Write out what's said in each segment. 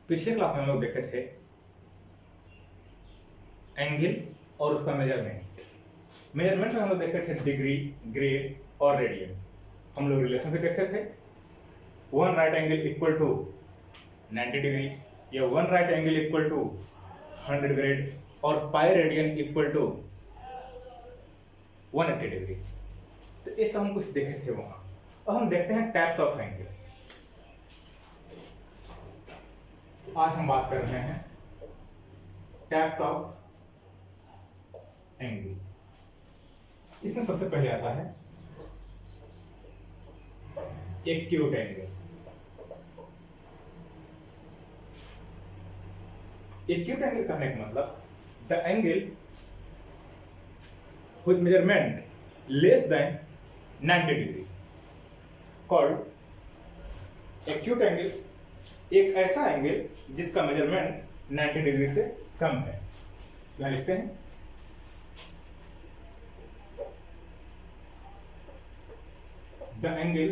पिछले क्लास में हम लोग देखे थे एंगल और उसका मेजरमेंट। मेजरमेंट में हम लोग देखे थे डिग्री, ग्रेड और रेडियन। हम लोग रिलेशन भी देखे थे, one right angle equal to 90 degree या one right angle equal to 100 grade और pi radian equal to 180 degree. तो ये सब हम कुछ देखे थे वहां। और हम देखते हैं टाइप्स ऑफ एंगल। आज हम बात कर रहे हैं टाइप्स ऑफ एंगल। इसमें सबसे पहले आता है एक्यूट एंगल। एक्यूट एंगल कहने का मतलब the angle with measurement less than 90 degree called acute angle. एक ऐसा एंगल जिसका मेजरमेंट 90 डिग्री से कम है। यहाँ लिखते हैं the angle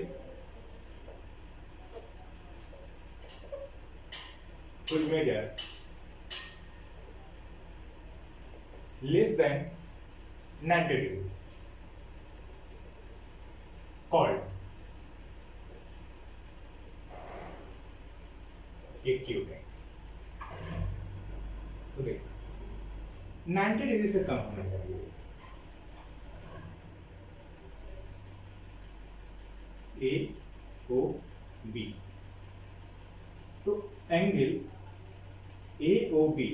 will measure less than 90 degree called acute angle। तो देख 90 डिग्री से कम होना चाहिए। ए ओ बी, तो angle A O B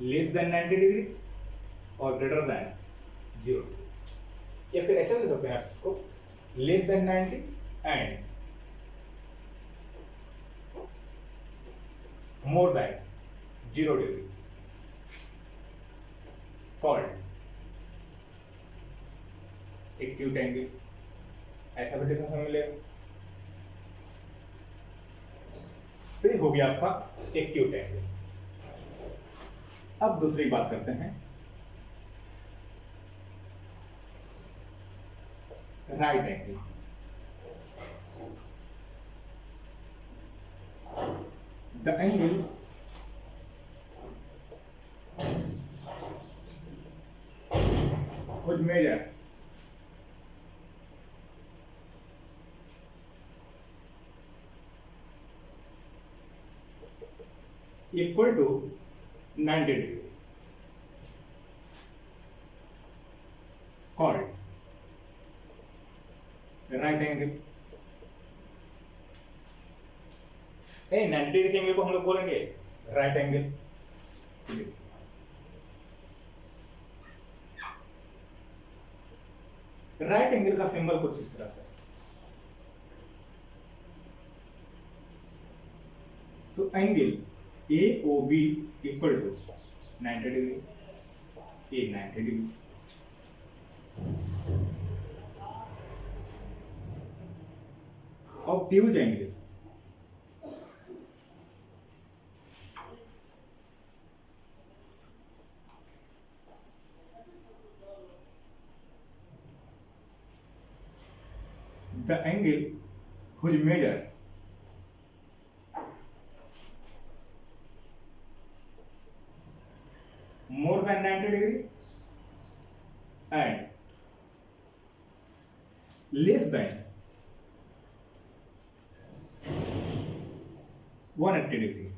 less than 90 degree और ग्रेटर देन 0, या फिर ऐसे लिख सकते हैं आप इसको less than 90 and more than 0 degree called acute angle. ऐसा भी डिफरेंस हमें मिलेगा। तो ये हो गया आपका एक्यूट एंगल। अब दूसरी बात करते हैं right angle. The angle would measure equal to 90 degree called right angle। 90 degree के एंगल को हम लोग बोलेंगे राइट एंगल। राइट एंगल का सिंबल कुछ इस तरह से, तो angle A O B equal to 90 degree, a 90 degree. Obtuse angle the angle which measure more than 90 degree and less than 180 degree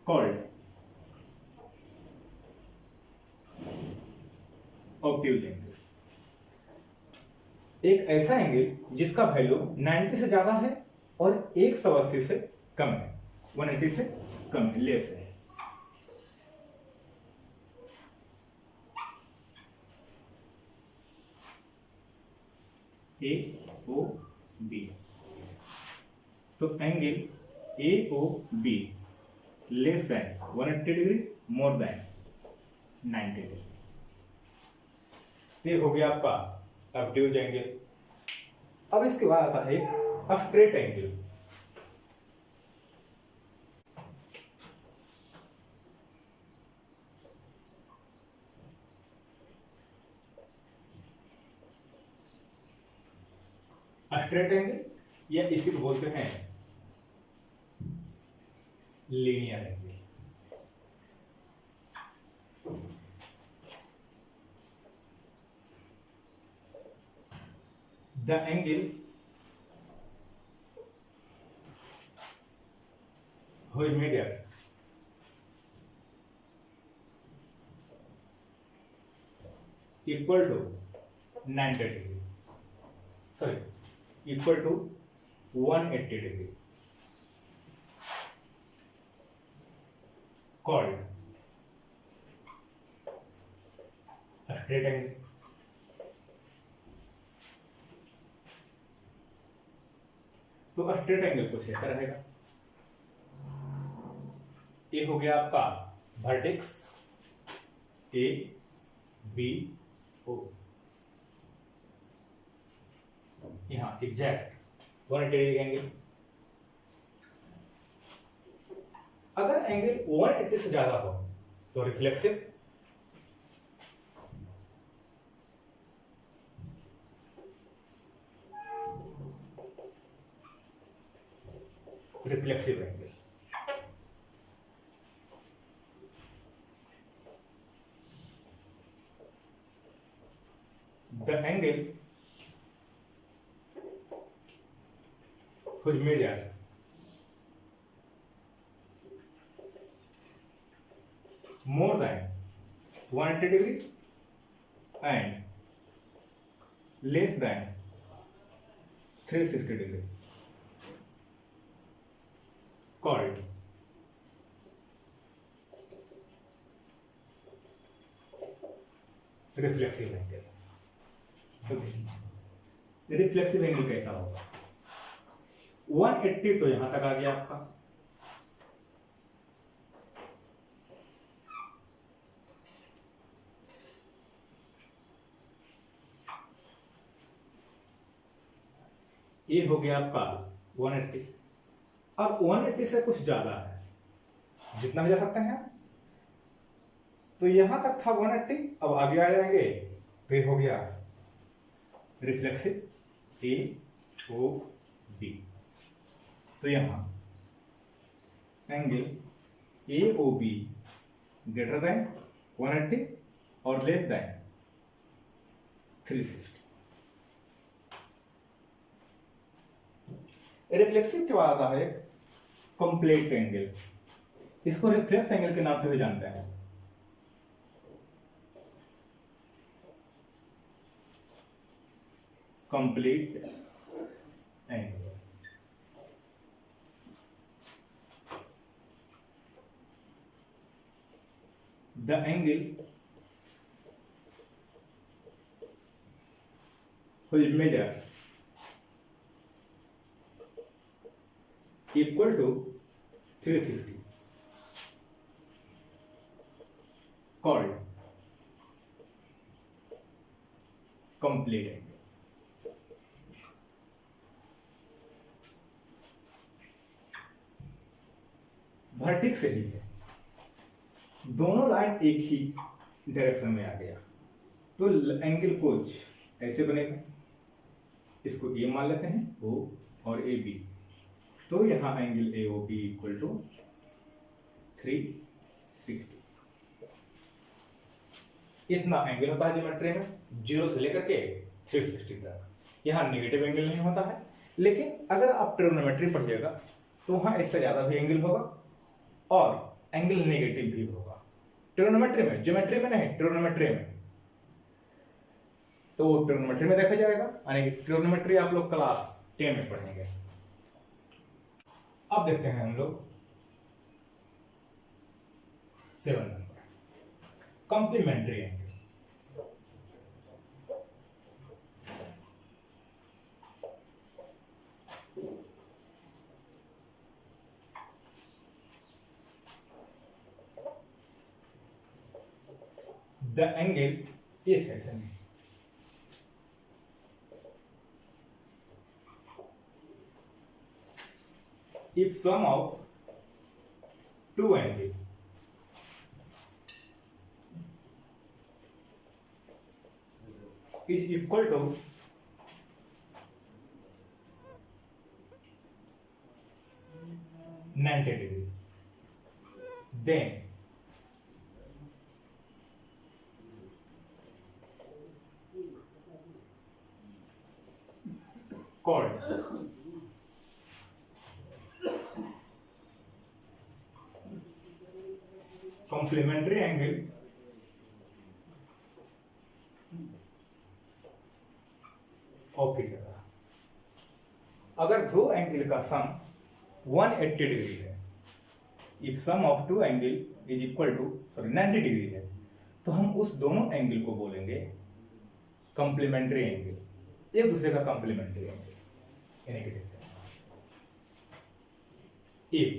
called obtuse angle। एक ऐसा एंगल जिसका value 90 से ज्यादा है और 180 से कम है, 180 से कम है, लेस है। ए ओ बी, तो angle A O B less than 180 degree, more than 90 degree. ये हो गया आपका ऑब्ट्यूज एंगल। अब इसके बाद आता है स्ट्रेट एंगल। स्ट्रेट एंगल या इसी को बोलते हैं linear angle. The angle whose measure equal to 90 degree, sorry, equal to 180 degree, called a straight angle. तो स्ट्रेट एंगल कुछ ऐसा रहेगा। ये हो गया आपका वर्टेक्स ए बी ओ, यहां एग्जैक्ट 180 डिग्री एंगल। अगर एंगल 180 से ज्यादा हो तो reflexive, reflexive angle. The angle whose measure more than 180 degree and less than 360 degree, called reflexive angle. Reflexive angle कैसा होगा? 180 तो यहां तक आ गया आपका, ये हो गया आपका 180। अब 180 से कुछ ज्यादा है, जितना भी जा सकते हैं, तो यहां तक था 180, अब आगे आ जाएंगे तो ये हो गया रिफ्लेक्सिव ए ओ बी। तो यहां angle A O B greater than 180 और लेस देन 360। रिफ्लेक्सिव के बाद आता है कंप्लीट एंगल, इसको रिफ्लेक्स एंगल के नाम से भी जानते हैं। Complete angle, the angle whose measure equal to 360, called complete angle। Vertices से ही है, दोनों लाइन एक ही डायरेक्शन में आ गया, तो एंगल कुछ ऐसे बनेगा। इसको ए मान लेते हैं, ओ और ए बी, तो यहां angle A O B equal to 360। इतना एंगल होता है ज्योमेट्री में, 0 से लेकर के 360 तक। यहां नेगेटिव एंगल नहीं होता है, लेकिन अगर आप ट्रिग्नोमेट्री पढ़िएगा तो वहां इससे ज्यादा भी एंगल होगा और एंगल नेगेटिव भी होगा। ट्रिग्नोमेट्री में, ज्योमेट्री में नहीं, ट्रिग्नोमेट्री में, तो वो ट्रिग्नोमेट्री में देखा जाएगा, यानी ट्रिग्नोमेट्री आप लोग क्लास 10 में पढ़ेंगे। अब देखते हैं हम लोग 7 number, complementary angle. The angle, ये ऐसे नहीं, if sum of two angles is equal to 90 degree, then called complementary angle of each other. अगर दो एंगल का सम 180 डिग्री है, if sum of two angle is equal to 90 degree है, तो हम उस दोनों एंगल को बोलेंगे कंप्लीमेंट्री एंगल, एक दूसरे का कंप्लीमेंट्री एंगल। यानी कि देखते हैं, if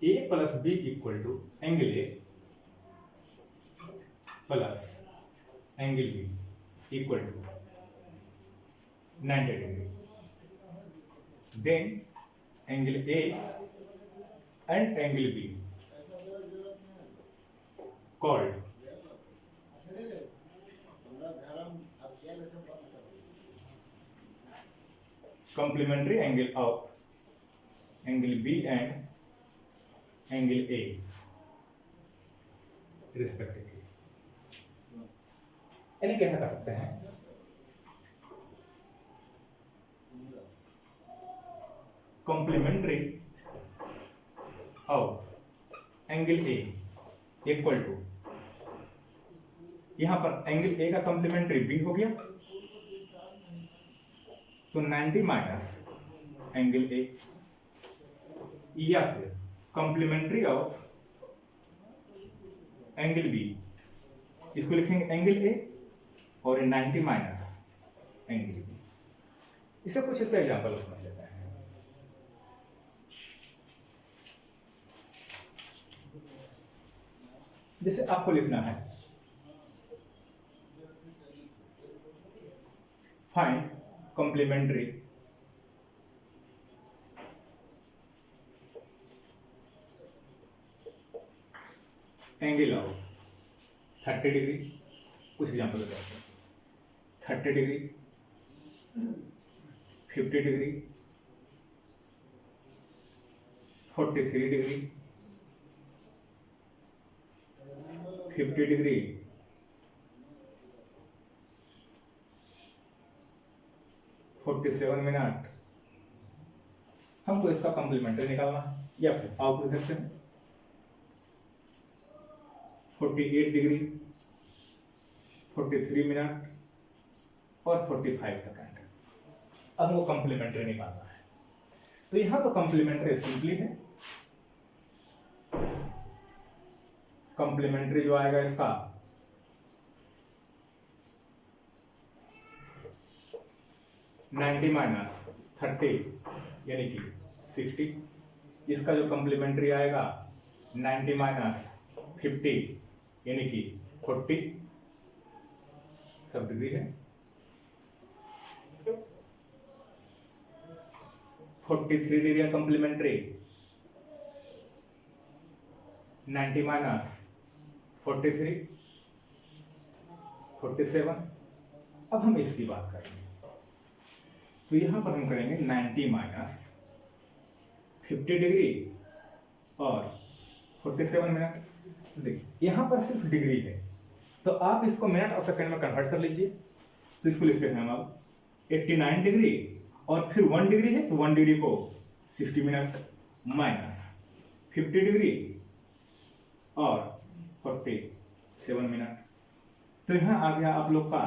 a plus b equal to angle a plus angle b equal to 90 degree, then angle A and angle B called complementary angle of angle B and angle A respectively। यानी कैसा कर सकते हैं, complementary of angle A equal to, यहां पर angle A का complementary B हो गया, तो 90 माइनस एंगल ए, या फिर कॉम्प्लीमेंट्री ऑफ एंगल बी, इसको लिखेंगे एंगल ए और 90 माइनस एंगल बी। इसे कुछ इसका एग्जांपल समझ लेते हैं। जैसे आपको लिखना है, find complementary angle of 30 degree, कुछ एग्जांपल देते हैं, 30 degree, 50 degree, 43 degree, 50 degree, 47 minute. हमको इसका कॉम्प्लीमेंट्री निकालना है, या फिर आप लिख सकते हैं 48 डिग्री, 43 मिनट और 45 सेकंड। अब हमको कॉम्प्लीमेंट्री निकालना है, तो यहां तो कॉम्प्लीमेंट्री सिंपली है, कॉम्प्लीमेंट्री जो आएगा इसका 90 माइनस 30 यानी कि 60, इसका जो कॉम्प्लीमेंट्री आएगा 90 माइनस 50 यानी कि 40, सब डिग्री है, 43 डिग्री कॉम्प्लीमेंट्री, 90 माइनस 43, 47। अब हम इसकी बात करेंगे, तो यहां पर हम करेंगे 90 माइनस 50 डिग्री और 47 मिनट। देखिए यहां पर सिर्फ डिग्री है, तो आप इसको मिनट और सेकंड में कन्वर्ट कर लीजिए। तो इसको लिखते हैं हम अब 89 डिग्री और फिर 1 डिग्री है, तो 1 डिग्री को 60 मिनट माइनस 50 डिग्री और 47 मिनट। तो यहां आ गया आप लोग का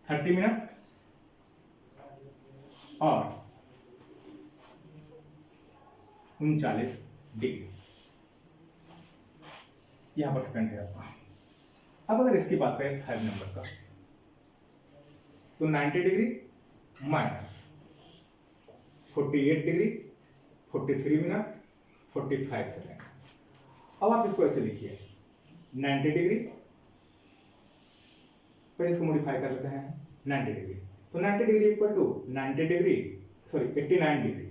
30 मिनट और 39 डिग्री, यहां पर सेकंड है आपका। अब अगर इसकी बात करें 5 नंबर का, तो 90 degree minus 48 degree, 43 minute, 45 second. अब आप इसको ऐसे लिखिए 90 डिग्री, फिर इसको मॉडिफाई कर लेते हैं 90 डिग्री, तो 90 degree equal to 90 degree, sorry 89 degree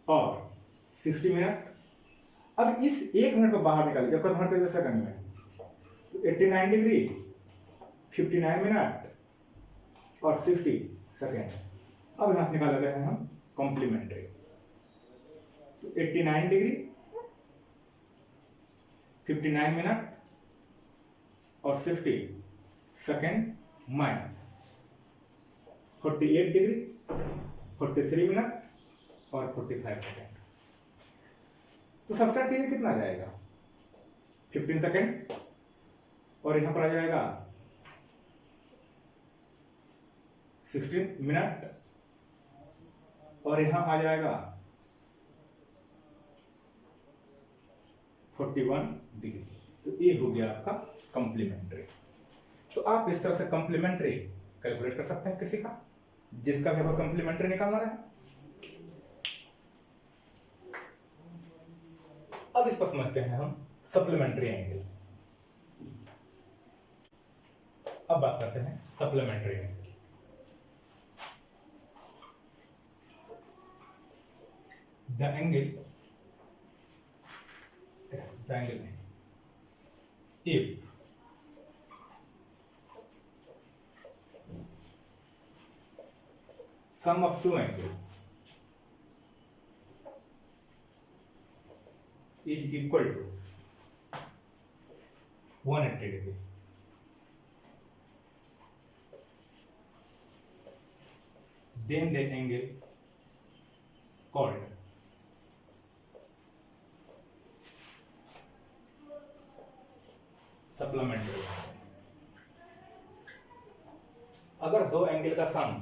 और 60 मिनट। अब इस 1 मिनट को बाहर निकाल लीजिए, कन्वर्ट कर दीजिए सेकंड में, तो 89 डिग्री, 59 मिनट और 60 सेकंड। अब यहां से निकाल लेते हैं हम कॉम्प्लीमेंट्री। तो 89 डिग्री 59 मिनट और 50 सेकेंड माइनस 48 डिग्री 43 मिनट और 45 सेकेंड। तो सब्ट्रैक्ट कीजिए, कितना आ जाएगा? 15 सेकेंड और यहां पर आ जाएगा 16 मिनट और यहां आ जाएगा 41 डिग्री। तो ये हो गया आपका कॉम्प्लीमेंट्री। तो आप इस तरह से कॉम्प्लीमेंट्री कैलकुलेट कर सकते हैं किसी का, जिसका भी आपको कॉम्प्लीमेंट्री निकालना रहे। अब इसको समझते हैं हम सप्लीमेंट्री एंगल। अब बात करते हैं supplementary angle. The angle if sum of two angles is equal to 180 degree, then the angle called supplementary. अगर दो एंगल का सम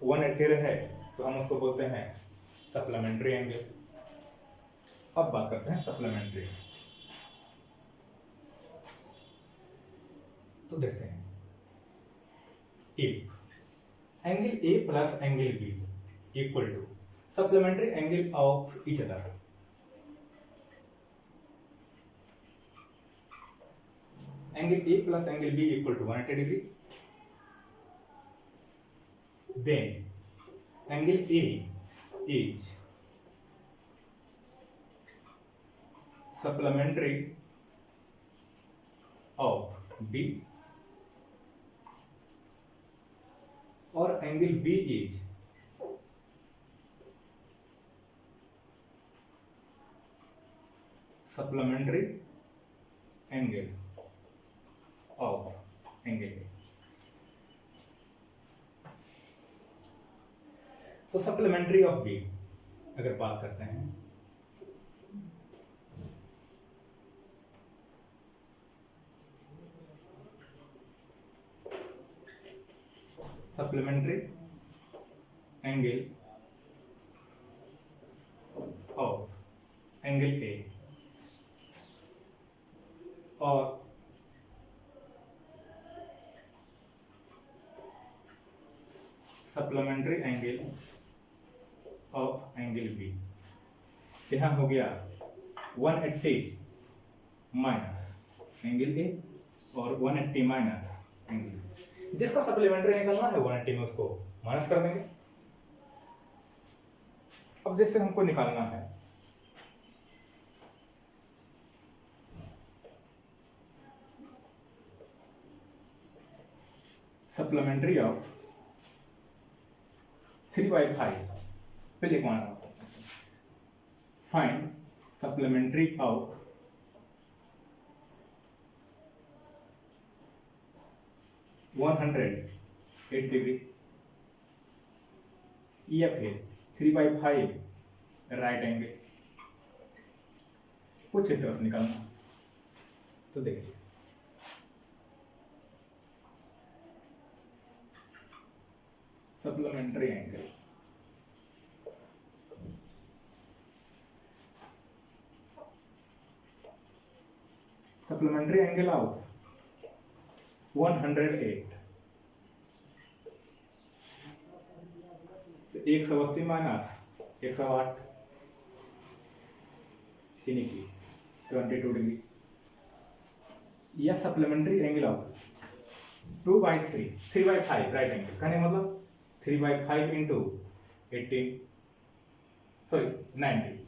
180 रहे तो हम उसको बोलते हैं सप्लीमेंट्री एंगल। अब बात करते हैं सप्लीमेंट्री। तो देखते हैं, if angle A plus angle B equal to supplementary angle of each other, angle A plus angle B equal to 180 degree, then angle A is supplementary of B और angle B is supplementary angle of angle A। तो supplementary of B अगर बात करते हैं, supplementary angle of angle A और supplementary angle of angle B. यहां हो गया 180 माइनस एंगल ए और 180 माइनस एंगल बी। जिसका सप्लीमेंट्री निकालना है 180 में उसको माइनस कर देंगे। अब जैसे हमको निकालना है सप्लीमेंट्री ऑफ 3/5 पे लिखवाना, फाइंड सप्लीमेंट्री ऑफ 108 डिग्री या फिर 3/5 राइट एंगल, कुछ इस तरह से निकालना। तो देखिए supplementary angle supplementary angle of 108 180 minus 108 यानी कि 72 डिग्री, या supplementary angle of 3/5 right angle. कहने मतलब 3/5 इंटू 90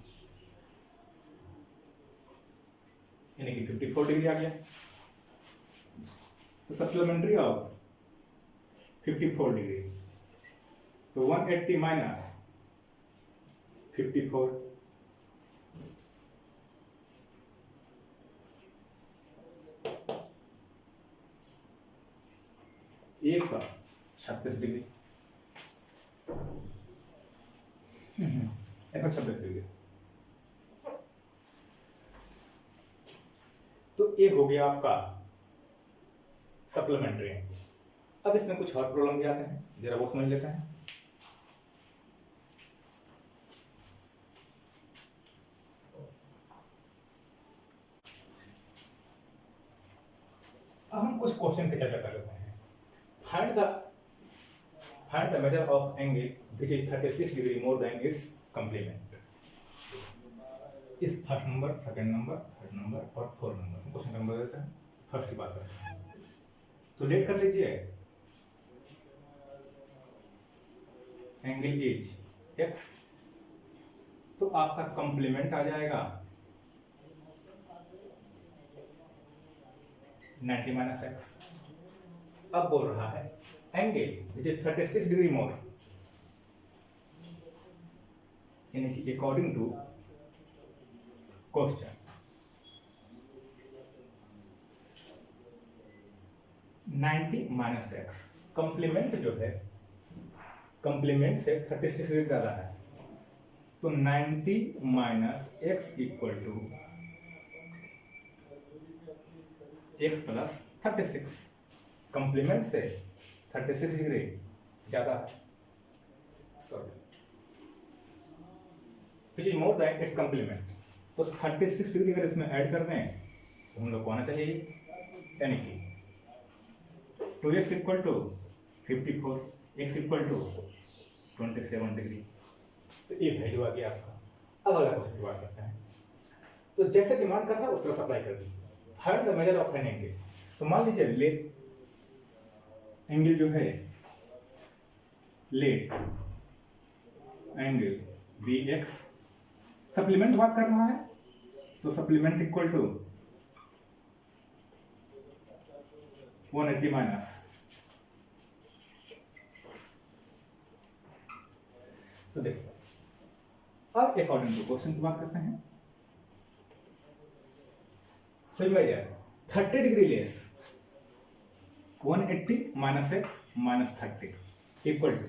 यानी कि 54 डिग्री आ गया। तो सप्लीमेंट्री ऑफ 54 डिग्री, तो 180 माइनस 54, एक सौ 36 डिग्री, 126 डिग्री। तो ये हो गया आपका सप्लीमेंट्री एंगल। अब इसमें कुछ और प्रॉब्लम भी आते हैं, जरा वो समझ लेते हैं। अब हम कुछ क्वेश्चन की चर्चा कर लेते हैं। Find the measure of angle which is 36 degree more than its complement. इस first number, second number, third number और फोर्थ नंबर क्वेश्चन नंबर देते हैं। फर्स्ट की बात करते हैं, तो लेट कर लीजिए। एंगल इज x, तो आपका कंप्लीमेंट आ जाएगा 90 माइनस एक्स। अब बोल रहा है angle which is 36 degree more, यानी कि according to question 90 minus x. Complement जो है, कंप्लीमेंट से 36 डिग्री ज्यादा है, तो 90 minus x equal to x plus 36। Complement से 36 डिग्री ज्यादा है, sorry which is more than its complement. तो 36 डिग्री अगर इसमें ऐड कर दें तो हम लोग को आना चाहिए, यानी कि 2x equal to 54, x equal to 27 degree. तो ये वैल्यू आ गया आपका। अब अगला क्वेश्चन की बात करते हैं। तो जैसे डिमांड कर रहा है उस तरह सप्लाई कर दीजिए। Find the measure of an angle. तो मान लीजिए लेट एंगल जो है, लेट एंगल Vx, सप्लीमेंट बात कर रहा है, तो सप्लीमेंट इक्वल टू 180 माइनस, तो देखिए अब अकॉर्डिंग टू क्वेश्चन की बात करते हैं। तो measure 30 degree less 180 minus x minus 30 equal to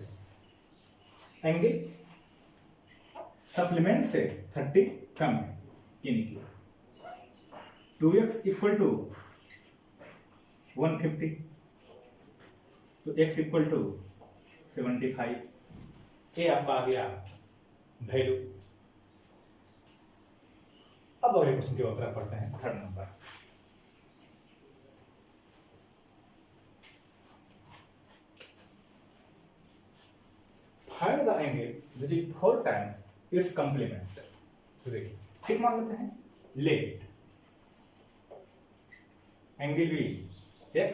angle supplement से 30 कम है, यानी कि 2x इक्वल टू 150, तो x इक्वल टू 75। ये आपका आ गया वैल्यू। अब अगले क्वेश्चन की ओर पढ़ते हैं, third number. Find the angle which is 4 times it's complement. तो देखिए ठीक मान लेते हैं, लेट एंगल भी x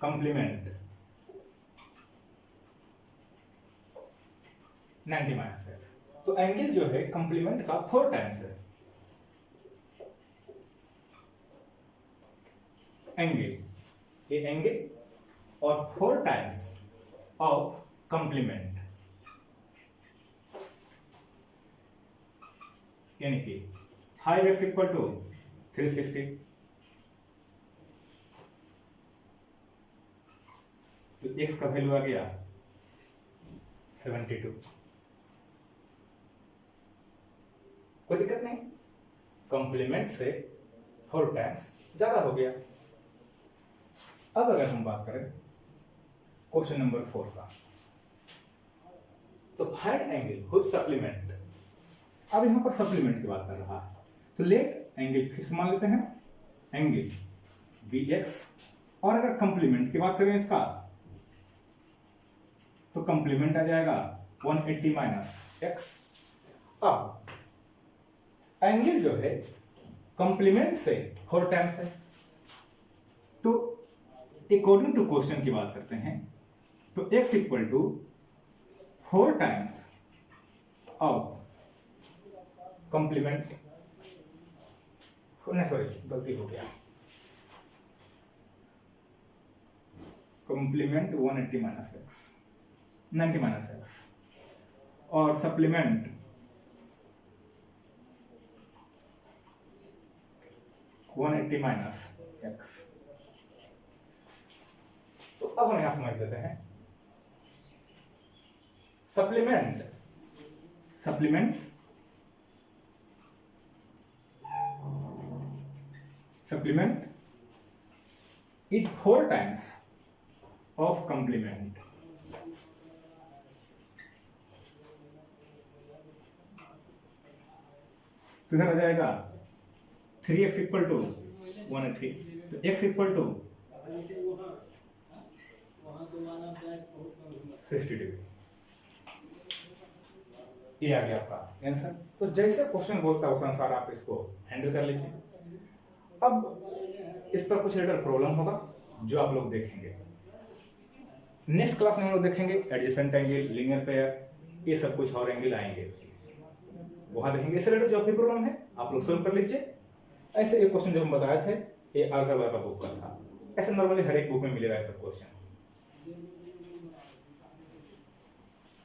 कंप्लीमेंट 90 माइनस एक्स। तो एंगल जो है कंप्लीमेंट का 4 टाइम्स है। एंगल, ये एंगल और 4 टाइम्स ऑफ कंप्लीमेंट, यानी कि 5x इक्वल टू 360, तो x का वैल्यू आ गया 72। कोई दिक्कत नहीं, कंप्लीमेंट से 4 टाइम्स ज्यादा हो गया। अब अगर हम बात करें क्वेश्चन नंबर 4 का, तो फाइंड एंगल व्हिच सप्लीमेंट। अब यहां पर सप्लीमेंट की बात कर रहा है, तो लेट एंगल फिर से मान लेते हैं एंगल Vx, और अगर कंप्लीमेंट की बात करें इसका, तो कंप्लीमेंट आ जाएगा 180 माइनस एक्स। अब एंगल जो है कंप्लीमेंट से 4 टाइम्स है, तो अकॉर्डिंग टू क्वेश्चन की बात करते हैं, तो x equal to 4 times of complement, नहीं सॉरी गलती हो गया, complement 180 minus x 90 minus x, और सप्लीमेंट 180 माइनस एक्स। तो अब हम यहां समझ लेते हैं supplement supplement supplement is 4 times of complement. तो इधर आ जाएगा 3x इक्वल टू 180, तो x इक्वल टू 60 डिग्री। ये आ गया आपका आंसर। तो जैसे क्वेश्चन बोलता है उस अनुसार आप इसको हैंडल कर लीजिए। अब इस पर कुछ लेटर प्रॉब्लम होगा जो आप लोग देखेंगे नेक्स्ट क्लास में। हम लोग देखेंगे एडजेसेंट एंगल, लीनियर पेयर, ये सब कुछ और एंगल आएंगे वहां देखेंगे। इससे रिलेटेड जो भी प्रॉब्लम है आप लोग सोल्व कर लीजिए। ऐसे एक क्वेश्चन जो हम बताए थे ये आर्सर का बुक का था, ऐसे नॉर्मली हर एक बुक में मिलेगा ऐसा क्वेश्चन।